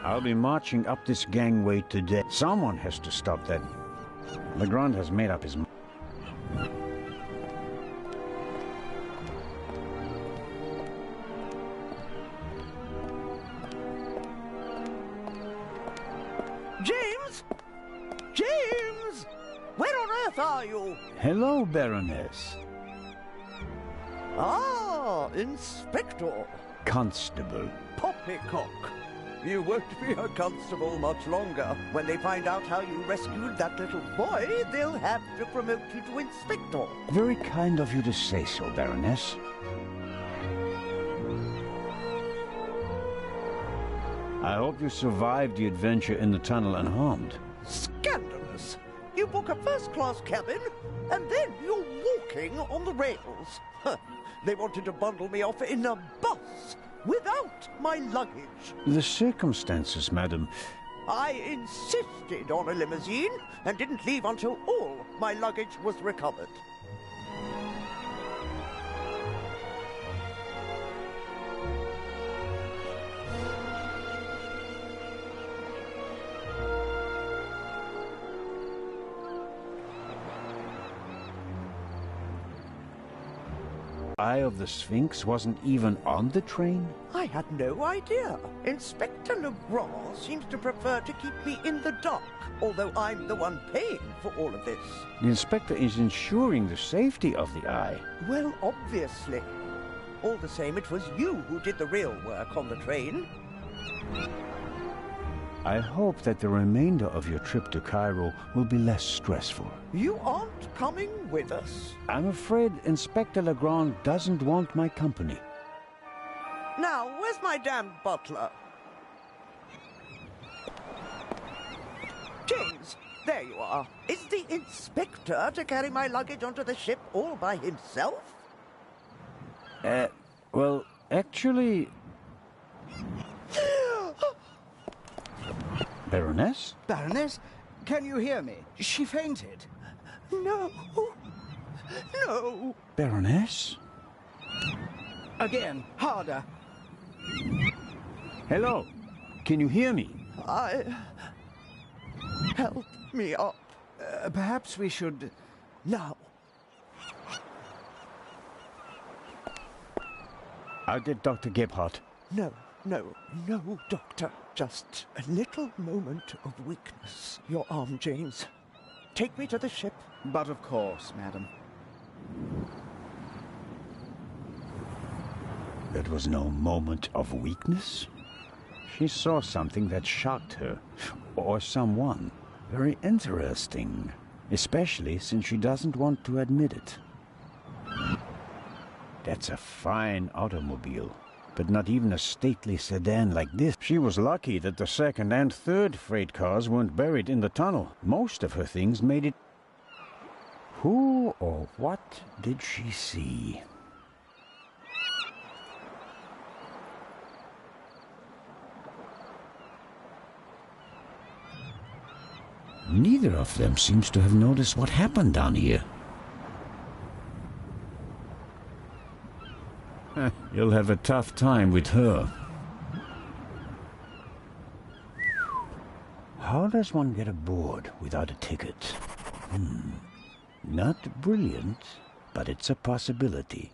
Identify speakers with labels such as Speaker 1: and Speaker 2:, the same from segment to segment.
Speaker 1: I'll be marching up this gangway today. Someone has to stop that. Legrand has made up his mind.
Speaker 2: James! James! Where on earth are you?
Speaker 1: Hello, Baroness.
Speaker 2: Ah, Inspector.
Speaker 1: Constable.
Speaker 2: Poppycock. You won't be a constable much longer. When they find out how you rescued that little boy, they'll have to promote you to Inspector.
Speaker 1: Very kind of you to say so, Baroness. I hope you survived the adventure in the tunnel unharmed.
Speaker 2: Scandalous. You book a first-class cabin, and then you're walking on the rails. Huh. They wanted to bundle me off in a bus without my luggage.
Speaker 1: The circumstances, madam.
Speaker 2: I insisted on a limousine and didn't leave until all my luggage was recovered.
Speaker 1: Eye of the Sphinx wasn't even on the train?
Speaker 2: I had no idea. Inspector Legrand seems to prefer to keep me in the dark, although I'm the one paying for all of this.
Speaker 1: The inspector is ensuring the safety of the Eye.
Speaker 2: Well, obviously. All the same, it was you who did the real work on the train.
Speaker 1: I hope that the remainder of your trip to Cairo will be less stressful.
Speaker 2: You aren't coming with us.
Speaker 1: I'm afraid Inspector Legrand doesn't want my company.
Speaker 2: Now, where's my damned butler? James, there you are. Is the inspector to carry my luggage onto the ship all by himself?
Speaker 1: Well, actually... Baroness?
Speaker 3: Baroness, can you hear me? She fainted.
Speaker 2: No. No.
Speaker 1: Baroness?
Speaker 3: Again, harder.
Speaker 1: Hello? Can you hear me?
Speaker 2: Help me up.
Speaker 3: Perhaps we should...
Speaker 2: Now.
Speaker 1: I'll get Dr. Gebhardt.
Speaker 2: No, Doctor. Just a little moment of weakness. Your arm, James. Take me to the ship.
Speaker 3: But of course, madam.
Speaker 1: That was no moment of weakness. She saw something that shocked her, or someone. Very interesting, especially since she doesn't want to admit it. That's a fine automobile, but not even a stately sedan like this. She was lucky that the second and third freight cars weren't buried in the tunnel. Most of her things made it. Who or what did she see? Neither of them seems to have noticed what happened down here. You'll have a tough time with her. How does one get aboard without a ticket? Not brilliant, but it's a possibility.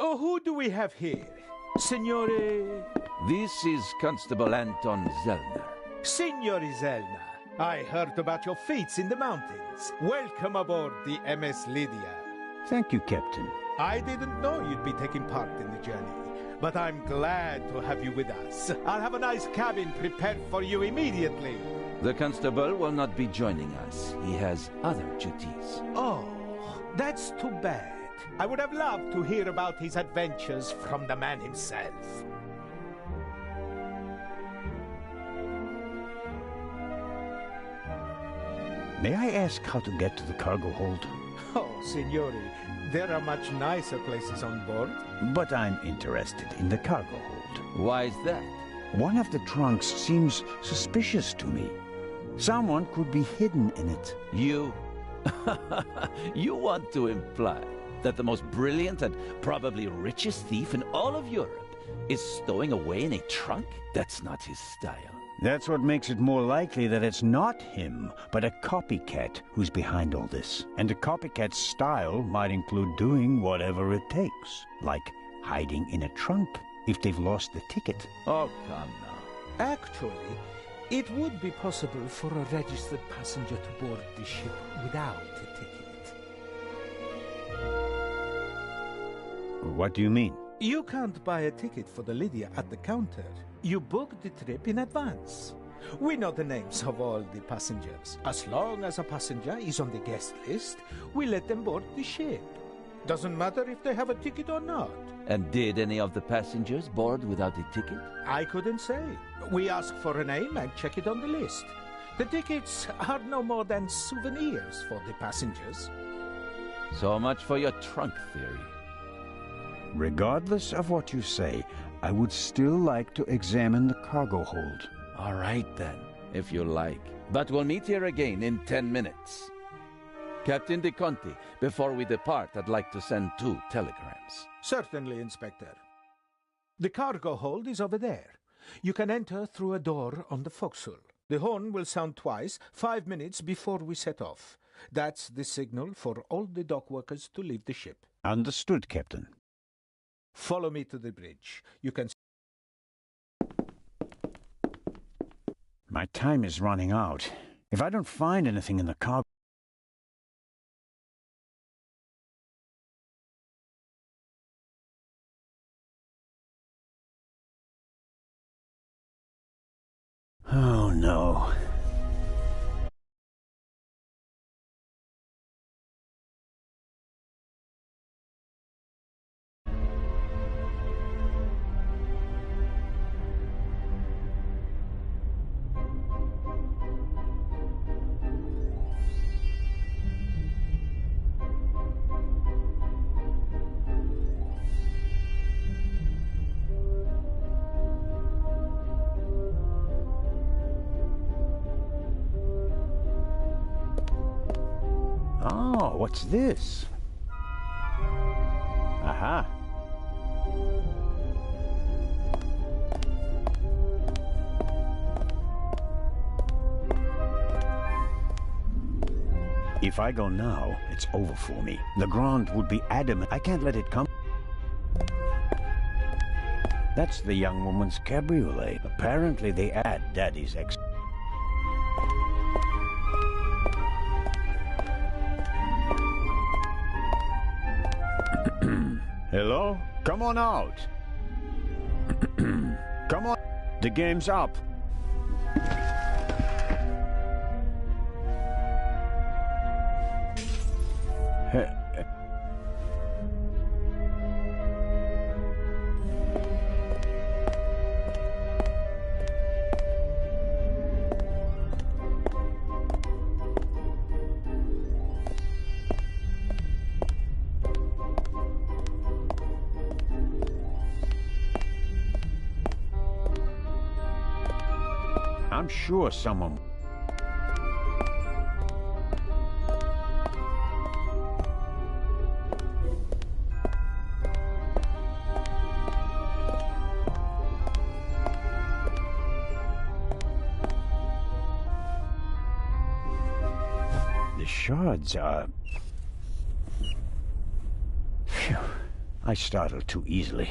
Speaker 4: Oh, who do we have here? Signore...
Speaker 5: This is Constable Anton Zellner.
Speaker 4: Signore Zelna, I heard about your feats in the mountains. Welcome aboard the MS Lydia.
Speaker 1: Thank you, Captain.
Speaker 4: I didn't know you'd be taking part in the journey, but I'm glad to have you with us. I'll have a nice cabin prepared for you immediately.
Speaker 5: The constable will not be joining us. He has other duties.
Speaker 4: Oh, that's too bad. I would have loved to hear about his adventures from the man himself.
Speaker 1: May I ask how to get to the cargo hold?
Speaker 4: Oh, Signore, there are much nicer places on board.
Speaker 1: But I'm interested in the cargo hold.
Speaker 5: Why is that?
Speaker 1: One of the trunks seems suspicious to me. Someone could be hidden in it.
Speaker 5: You... You want to imply that the most brilliant and probably richest thief in all of Europe is stowing away in a trunk? That's not his style.
Speaker 1: That's what makes it more likely that it's not him, but a copycat who's behind all this. And a copycat's style might include doing whatever it takes, like hiding in a trunk if they've lost the ticket.
Speaker 5: Oh, come now.
Speaker 4: Actually, it would be possible for a registered passenger to board the ship without a ticket.
Speaker 1: What do you mean?
Speaker 4: You can't buy a ticket for the Lydia at the counter. You book the trip in advance. We know the names of all the passengers. As long as a passenger is on the guest list, we let them board the ship. Doesn't matter if they have a ticket or not.
Speaker 5: And did any of the passengers board without a ticket?
Speaker 4: I couldn't say. We ask for a name and check it on the list. The tickets are no more than souvenirs for the passengers.
Speaker 5: So much for your trunk theory.
Speaker 1: Regardless of what you say, I would still like to examine the cargo hold.
Speaker 5: All right then, if you like. But we'll meet here again in 10 minutes. Captain De Conti, before we depart, I'd like to send 2 telegrams.
Speaker 4: Certainly, Inspector. The cargo hold is over there. You can enter through a door on the forecastle. The horn will sound twice, 5 minutes before we set off. That's the signal for all the dock workers to leave the ship.
Speaker 1: Understood, Captain.
Speaker 4: Follow me to the bridge. You can...
Speaker 1: My time is running out. If I don't find anything in the cargo... Oh, no. Oh, what's this? Aha. If I go now, it's over for me. Legrand would be adamant. I can't let it come. That's the young woman's cabriolet. Apparently they add Daddy's ex... Hello? Come on out. Come on. The game's up. I'm sure someone... The shards are... Phew. I startle too easily.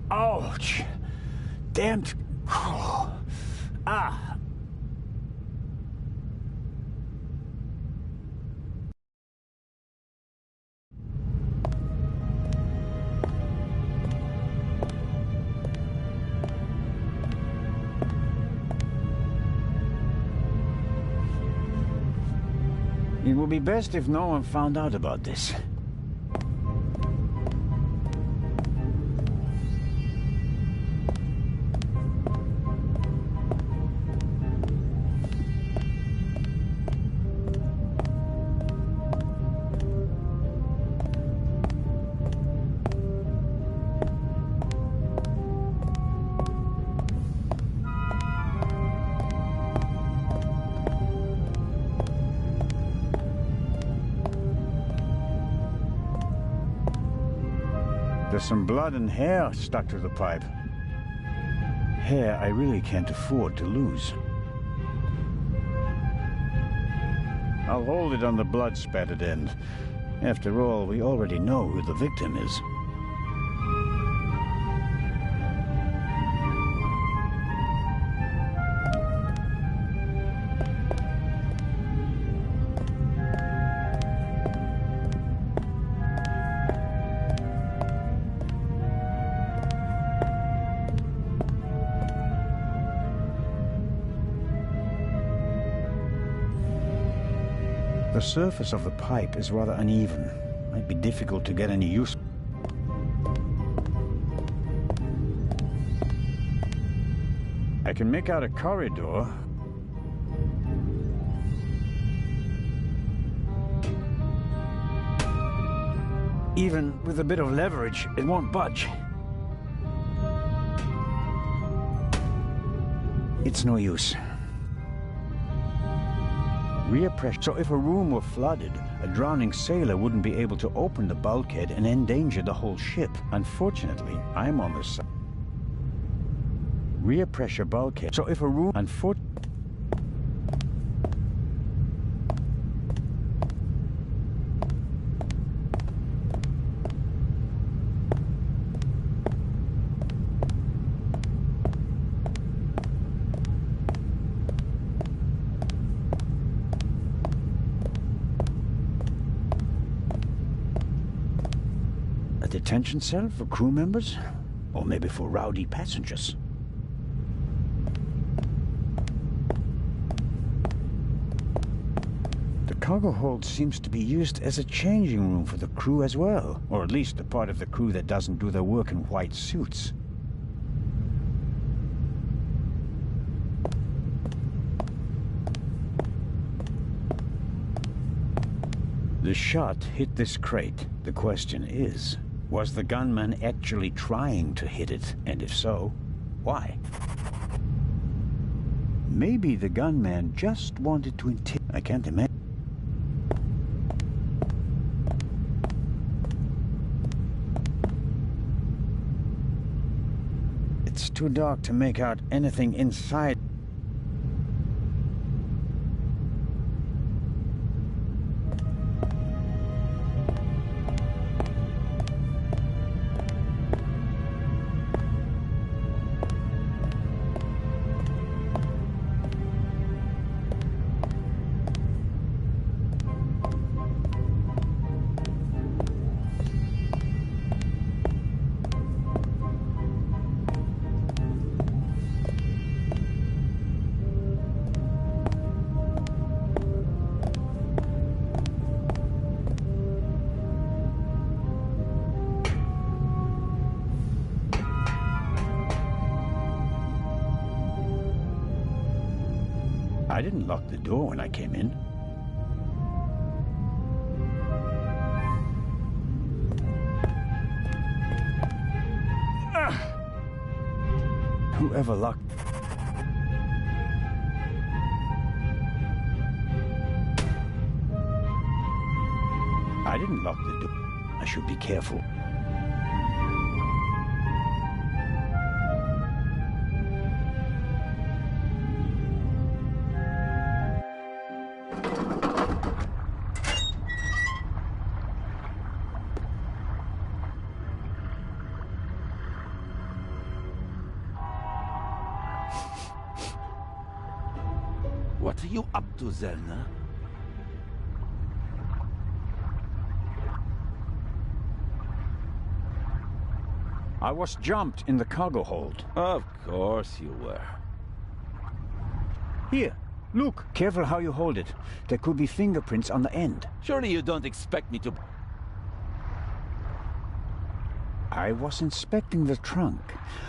Speaker 1: Ouch! Damned. Ah! It would be best if no one found out about this. There's some blood and hair stuck to the pipe. Hair I really can't afford to lose. I'll hold it on the blood-spattered end. After all, we already know who the victim is. The surface of the pipe is rather uneven. Might be difficult to get any use. I can make out a corridor, Even with a bit of leverage, it won't budge. It's no use. Rear pressure. So if a room were flooded, a drowning sailor wouldn't be able to open the bulkhead and endanger the whole ship. Unfortunately, I'm on the side. Rear pressure bulkhead. So if a room... A detention cell for crew members? Or maybe for rowdy passengers? The cargo hold seems to be used as a changing room for the crew as well. Or at least the part of the crew that doesn't do their work in white suits. The shot hit this crate. The question is, was the gunman actually trying to hit it? And if so, why? Maybe the gunman just wanted to intimidate. I can't imagine. It's too dark to make out anything inside. I didn't lock the door when I came in. Whoever locked... I didn't lock the door. I should be careful.
Speaker 5: What are you up to, Zelna?
Speaker 1: I was jumped in the cargo hold.
Speaker 5: Of course you were.
Speaker 1: Here, look. Careful how you hold it. There could be fingerprints on the end.
Speaker 5: Surely you don't expect me to...
Speaker 1: I was inspecting the trunk.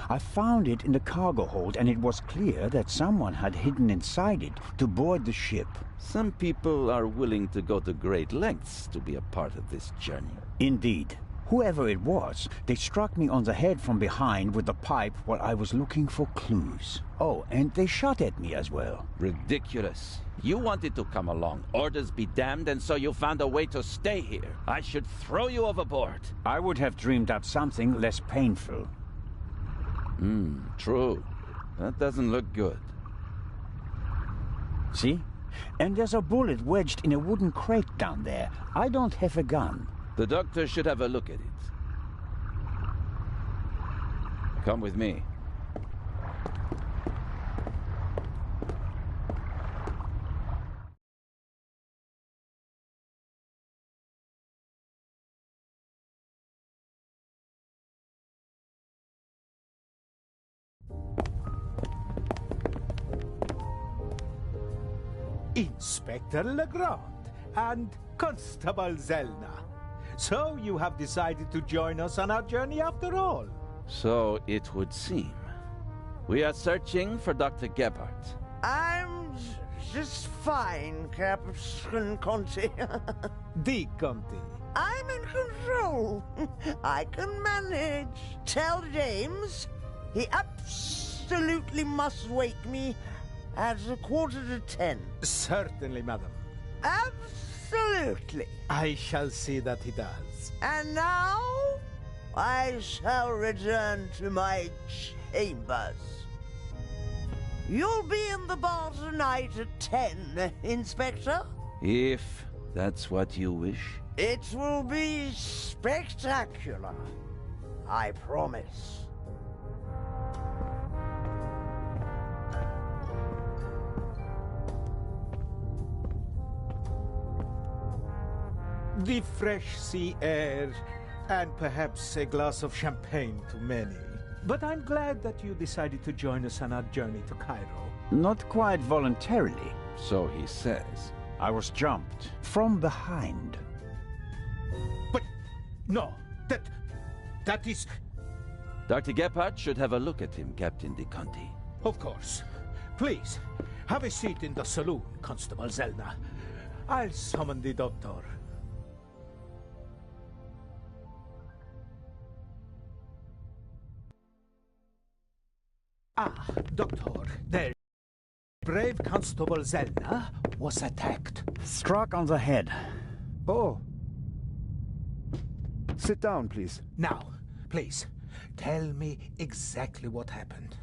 Speaker 1: I found it in the cargo hold, and it was clear that someone had hidden inside it to board the ship.
Speaker 5: Some people are willing to go to great lengths to be a part of this journey.
Speaker 1: Indeed. Whoever it was, they struck me on the head from behind with the pipe while I was looking for clues. Oh, and they shot at me as well.
Speaker 5: Ridiculous. You wanted to come along. Orders be damned, and so you found a way to stay here. I should throw you overboard.
Speaker 1: I would have dreamed up something less painful.
Speaker 5: True. That doesn't look good.
Speaker 1: See? And there's a bullet wedged in a wooden crate down there. I don't have a gun.
Speaker 5: The doctor should have a look at it. Come with me.
Speaker 4: Inspector Legrand and Constable Zelna. So you have decided to join us on our journey after all?
Speaker 5: So it would seem. We are searching for Dr. Gebhardt.
Speaker 2: I'm just fine, Captain Conte.
Speaker 4: Di Conte.
Speaker 2: I'm in control. I can manage. Tell James he absolutely must wake me at 9:45.
Speaker 4: Certainly, madam.
Speaker 2: Absolutely.
Speaker 4: I shall see that he does.
Speaker 2: And now, I shall return to my chambers. You'll be in the bar tonight at 10, Inspector.
Speaker 5: If that's what you wish.
Speaker 2: It will be spectacular. I promise.
Speaker 4: The fresh sea air, and perhaps a glass of champagne to many. But I'm glad that you decided to join us on our journey to Cairo.
Speaker 1: Not quite voluntarily.
Speaker 5: So he says.
Speaker 1: I was jumped from behind.
Speaker 4: But no, that is...
Speaker 5: Dr. Gephardt should have a look at him, Captain De Conti.
Speaker 4: Of course. Please, have a seat in the saloon, Constable Zelna. I'll summon the doctor. Ah, Doctor, there. Brave Constable Zelna was attacked.
Speaker 1: Struck on the head.
Speaker 6: Oh. Sit down, please.
Speaker 4: Now, please, tell me exactly what happened.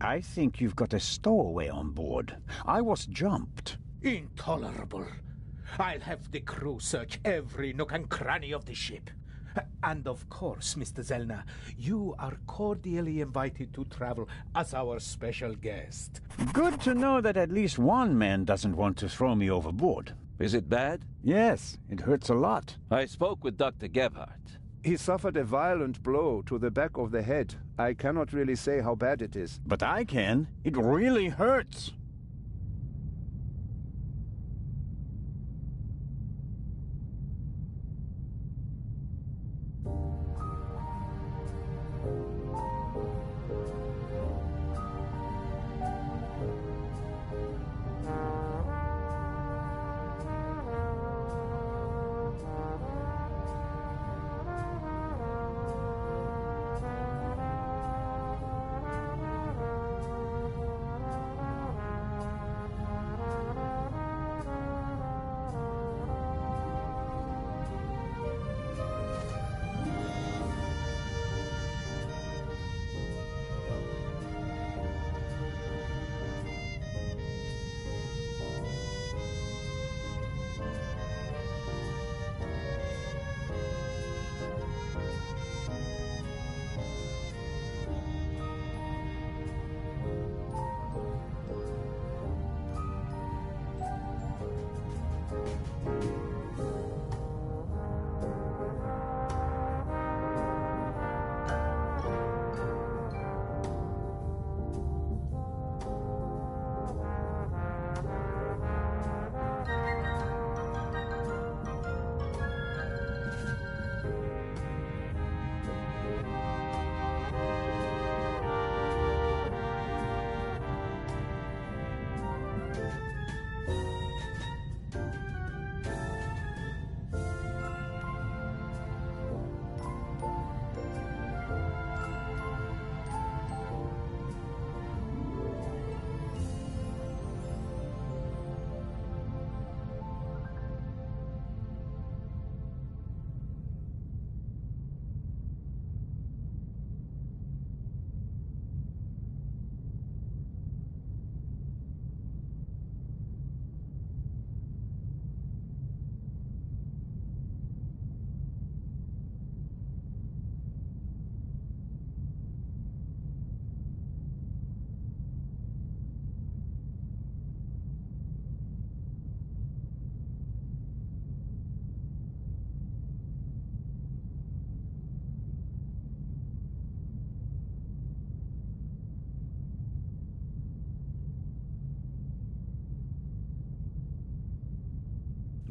Speaker 1: I think you've got a stowaway on board. I was jumped.
Speaker 4: Intolerable. I'll have the crew search every nook and cranny of the ship. And of course, Mr. Zellner, you are cordially invited to travel as our special guest.
Speaker 1: Good to know that at least one man doesn't want to throw me overboard.
Speaker 5: Is it bad?
Speaker 1: Yes, it hurts a lot.
Speaker 5: I spoke with Dr. Gebhardt.
Speaker 6: He suffered a violent blow to the back of the head. I cannot really say how bad it is.
Speaker 1: But I can. It really hurts.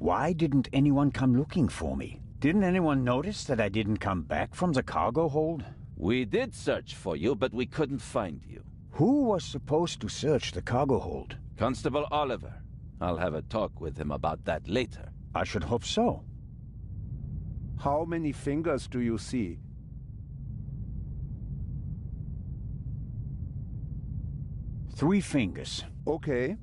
Speaker 1: Why didn't anyone come looking for me? Didn't anyone notice that I didn't come back from the cargo hold?
Speaker 5: We did search for you, but we couldn't find you.
Speaker 1: Who was supposed to search the cargo hold?
Speaker 5: Constable Oliver. I'll have a talk with him about that later.
Speaker 1: I should hope so.
Speaker 6: How many fingers do you see?
Speaker 1: Three fingers.
Speaker 6: Okay.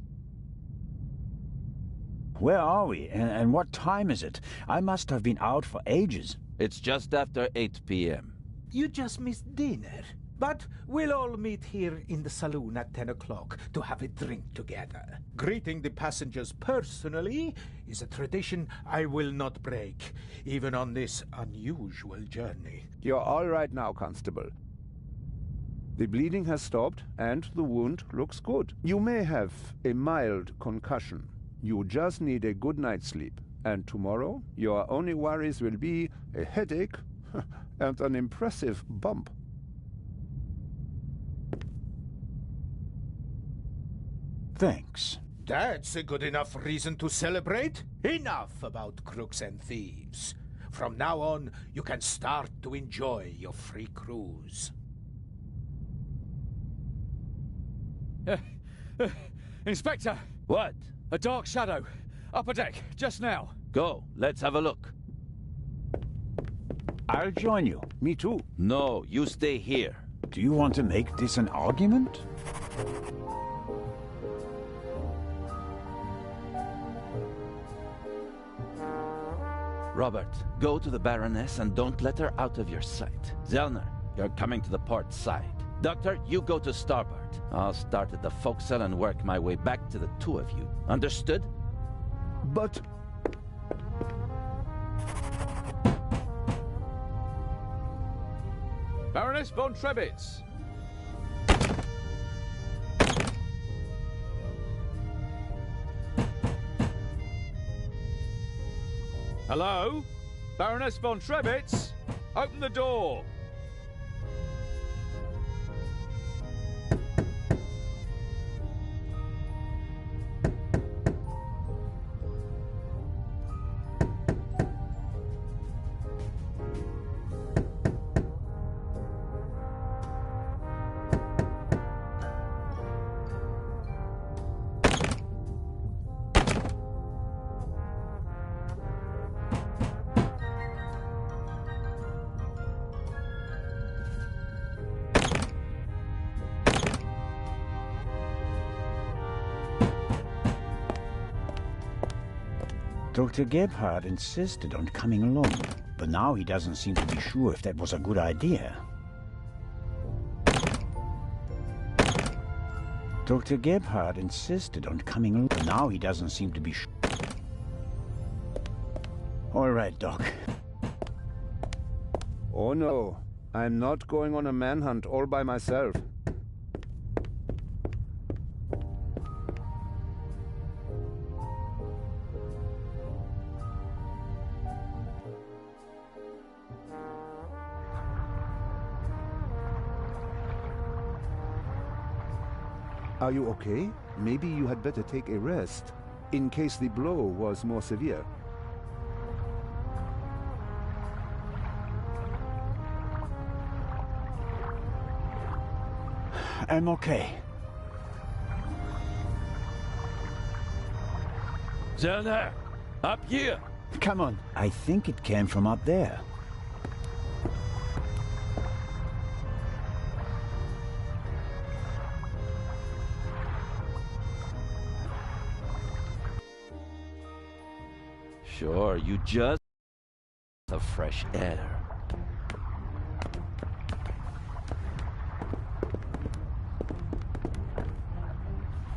Speaker 1: Where are we, and what time is it? I must have been out for ages.
Speaker 5: It's just after 8 p.m.
Speaker 4: You just missed dinner. But we'll all meet here in the saloon at 10 o'clock to have a drink together. Greeting the passengers personally is a tradition I will not break, even on this unusual journey.
Speaker 6: You're all right now, Constable. The bleeding has stopped, and the wound looks good. You may have a mild concussion. You just need a good night's sleep. And tomorrow, your only worries will be a headache and an impressive bump.
Speaker 1: Thanks.
Speaker 4: That's a good enough reason to celebrate. Enough about crooks and thieves. From now on, you can start to enjoy your free cruise.
Speaker 7: Inspector!
Speaker 5: What?
Speaker 7: A dark shadow. Upper deck, just now.
Speaker 5: Go, let's have a look.
Speaker 1: I'll join you.
Speaker 6: Me too.
Speaker 5: No, you stay here.
Speaker 1: Do you want to make this an argument?
Speaker 5: Robert, go to the Baroness and don't let her out of your sight. Zellner, you're coming to the port side. Doctor, you go to starboard. I'll start at the forecastle and work my way back to the two of you. Understood?
Speaker 6: But
Speaker 7: Baroness von Trebitz! Hello? Baroness von Trebitz? Open the door!
Speaker 1: Dr. Gebhardt insisted on coming along, but now he doesn't seem to be sure if that was a good idea. Dr. Gebhardt insisted on coming along, but now he doesn't seem to be sure. All right, Doc.
Speaker 6: oh no, I'm not going on a manhunt all by myself. Are you okay? Maybe you had better take a rest, in case the blow was more severe.
Speaker 1: I'm okay.
Speaker 5: Zellner! Up here!
Speaker 1: Come on. I think it came from up there.
Speaker 5: Sure, you just... the fresh air.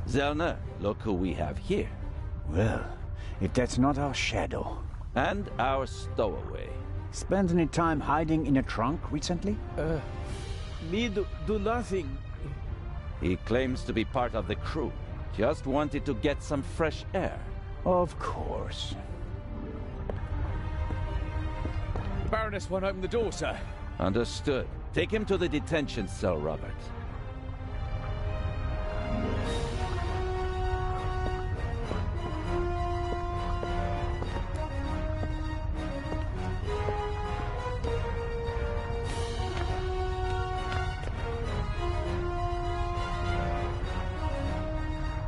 Speaker 5: Zellner, look who we have here.
Speaker 1: Well, if that's not our shadow.
Speaker 5: And our stowaway.
Speaker 1: Spent any time hiding in a trunk recently?
Speaker 3: Me do nothing.
Speaker 5: He claims to be part of the crew. Just wanted to get some fresh air.
Speaker 1: Of course.
Speaker 7: The Baroness won't open the door, sir.
Speaker 5: Understood. Take him to the detention cell, Robert.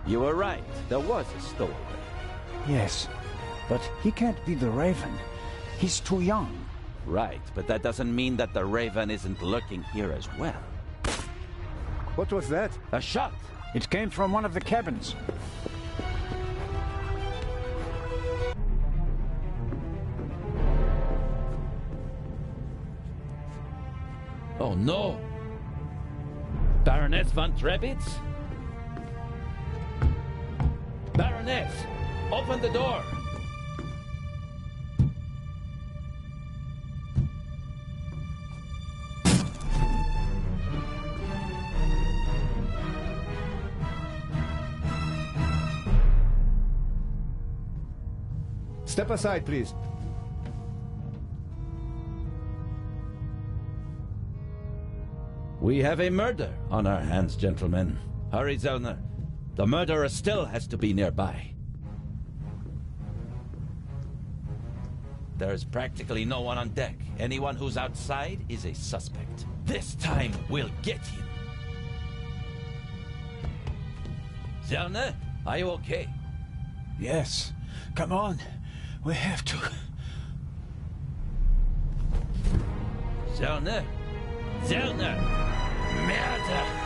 Speaker 5: You were right. There was a stowaway.
Speaker 1: Yes, but he can't be the Raven. He's too young.
Speaker 5: Right, but that doesn't mean that the Raven isn't lurking here as well.
Speaker 6: What was that?
Speaker 5: A shot!
Speaker 1: It came from one of the cabins.
Speaker 5: Oh no! Baroness von Trebitz? Baroness! Open the door!
Speaker 6: Step aside, please.
Speaker 5: We have a murder on our hands, gentlemen. Hurry, Zellner. The murderer still has to be nearby. There's practically no one on deck. Anyone who's outside is a suspect. This time, we'll get him. Zellner, are you okay?
Speaker 1: Yes. Come on. We have to.
Speaker 5: Zellner! Zellner! Murder!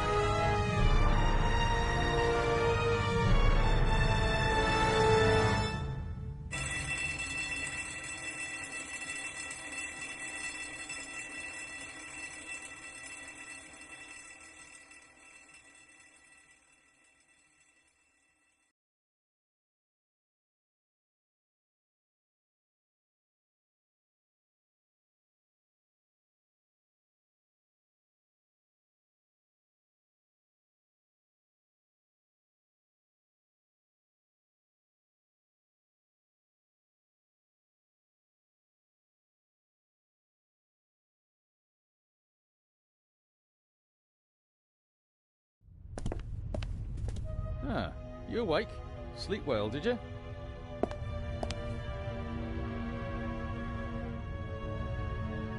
Speaker 7: Ah, you awake? Sleep well, did you?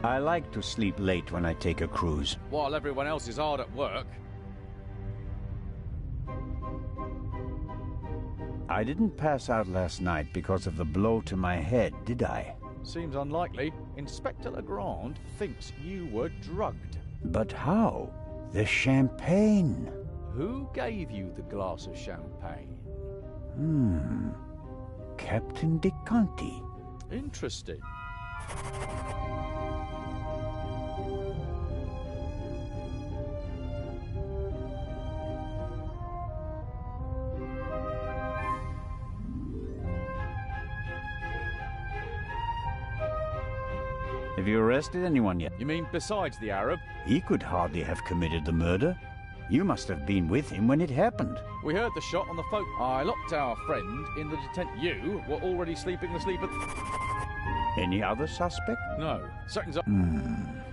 Speaker 1: I like to sleep late when I take a cruise.
Speaker 7: While everyone else is hard at work.
Speaker 1: I didn't pass out last night because of the blow to my head, did I?
Speaker 7: Seems unlikely. Inspector Legrand thinks you were drugged.
Speaker 1: But how? The champagne.
Speaker 7: Who gave you the glass of champagne?
Speaker 1: Captain De Conti.
Speaker 7: Interesting.
Speaker 1: Have you arrested anyone yet?
Speaker 7: You mean besides the Arab?
Speaker 1: He could hardly have committed the murder. You must have been with him when it happened.
Speaker 7: We heard the shot on the phone. I locked our friend in the detent. You were already sleeping the sleep of...
Speaker 1: Any other suspect?
Speaker 7: No. Seconds up.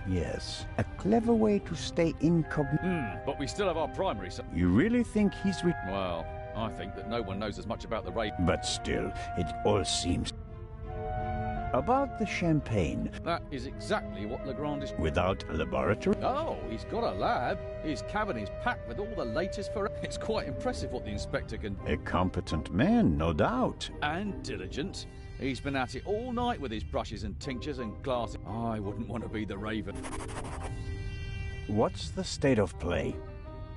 Speaker 1: Yes. A clever way to stay incognito.
Speaker 7: But we still have our primary...
Speaker 1: You really think he's
Speaker 7: Well, I think that no one knows as much about the Raven.
Speaker 1: But still, it all seems... About the champagne.
Speaker 7: That is exactly what Legrand is...
Speaker 1: Without a laboratory?
Speaker 7: Oh, he's got a lab. His cabin is packed with all the latest for... It's quite impressive what the inspector can...
Speaker 1: A competent man, no doubt.
Speaker 7: And diligent. He's been at it all night with his brushes and tinctures and glasses. I wouldn't want to be the Raven.
Speaker 1: What's the state of play?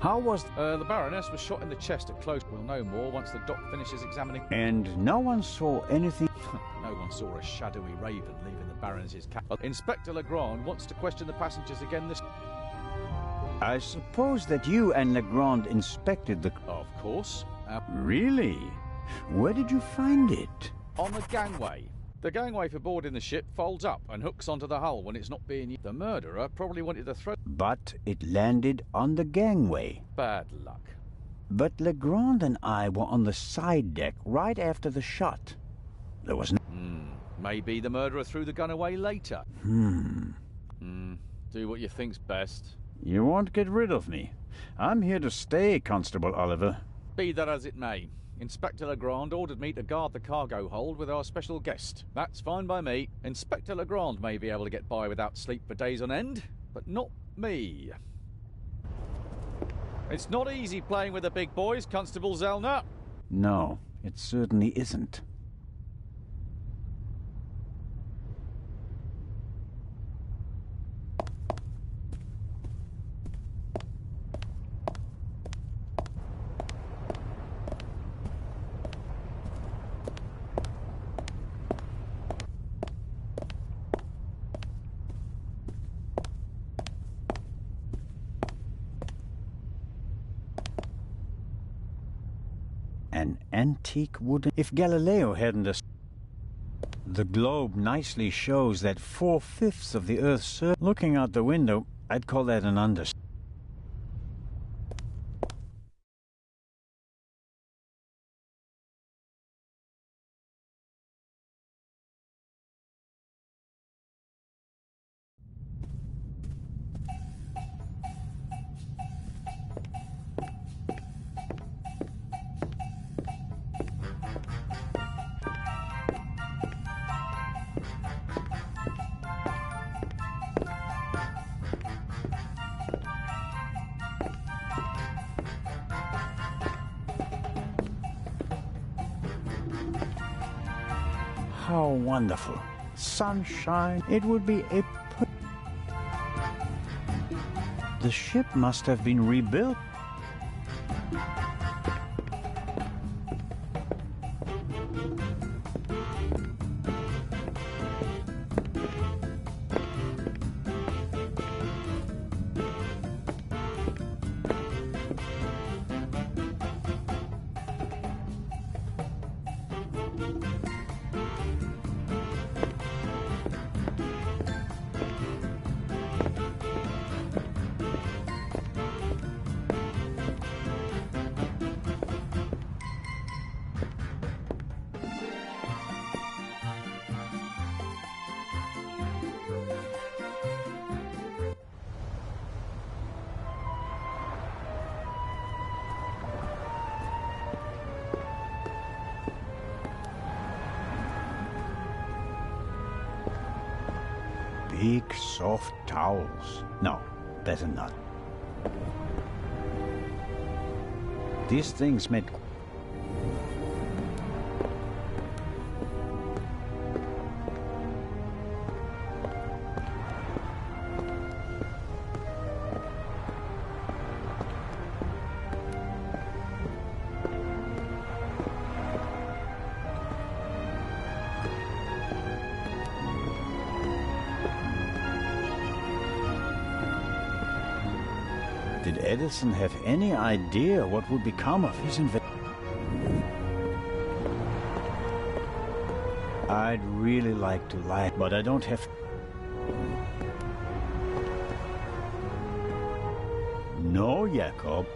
Speaker 1: How was...
Speaker 7: The Baroness was shot in the chest at close. We'll know more once the doc finishes examining...
Speaker 1: And no one saw anything...
Speaker 7: No one saw a shadowy raven leaving the Baroness's cabin. Inspector Legrand wants to question the passengers again this...
Speaker 1: I suppose that you and Legrand inspected the...
Speaker 7: Of course.
Speaker 1: Really? Where did you find it?
Speaker 7: On the gangway. The gangway for boarding the ship folds up and hooks onto the hull when it's not being used. The murderer probably wanted to throw...
Speaker 1: But it landed on the gangway.
Speaker 7: Bad luck.
Speaker 1: But Legrand and I were on the side deck right after the shot. There was no...
Speaker 7: Maybe the murderer threw the gun away later. Do what you think's best.
Speaker 1: You won't get rid of me. I'm here to stay, Constable Oliver.
Speaker 7: Be that as it may, Inspector Legrand ordered me to guard the cargo hold with our special guest. That's fine by me. Inspector Legrand may be able to get by without sleep for days on end, but not me. It's not easy playing with the big boys, Constable Zellner.
Speaker 1: No, it certainly isn't. An antique wooden... If Galileo hadn't... The globe nicely shows that 4/5 of the Earth's surface... Looking out the window, I'd call that an understatement. How wonderful. Sunshine. It would be a... The ship must have been rebuilt. big, soft towels. No, better not. These things meant... Did Edison have any idea what would become of his invention? I'd really like to lie, but I don't have... No, Jacob.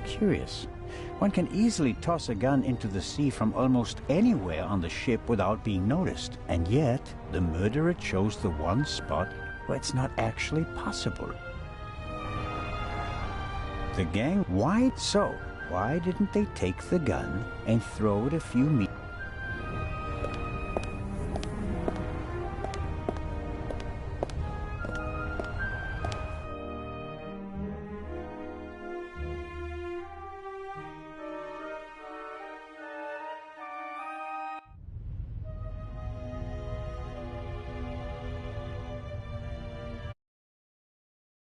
Speaker 1: Curious. One can easily toss a gun into the sea from almost anywhere on the ship without being noticed. And yet, the murderer chose the one spot where it's not actually possible. The gang, why so? Why didn't they take the gun and throw it a few meters?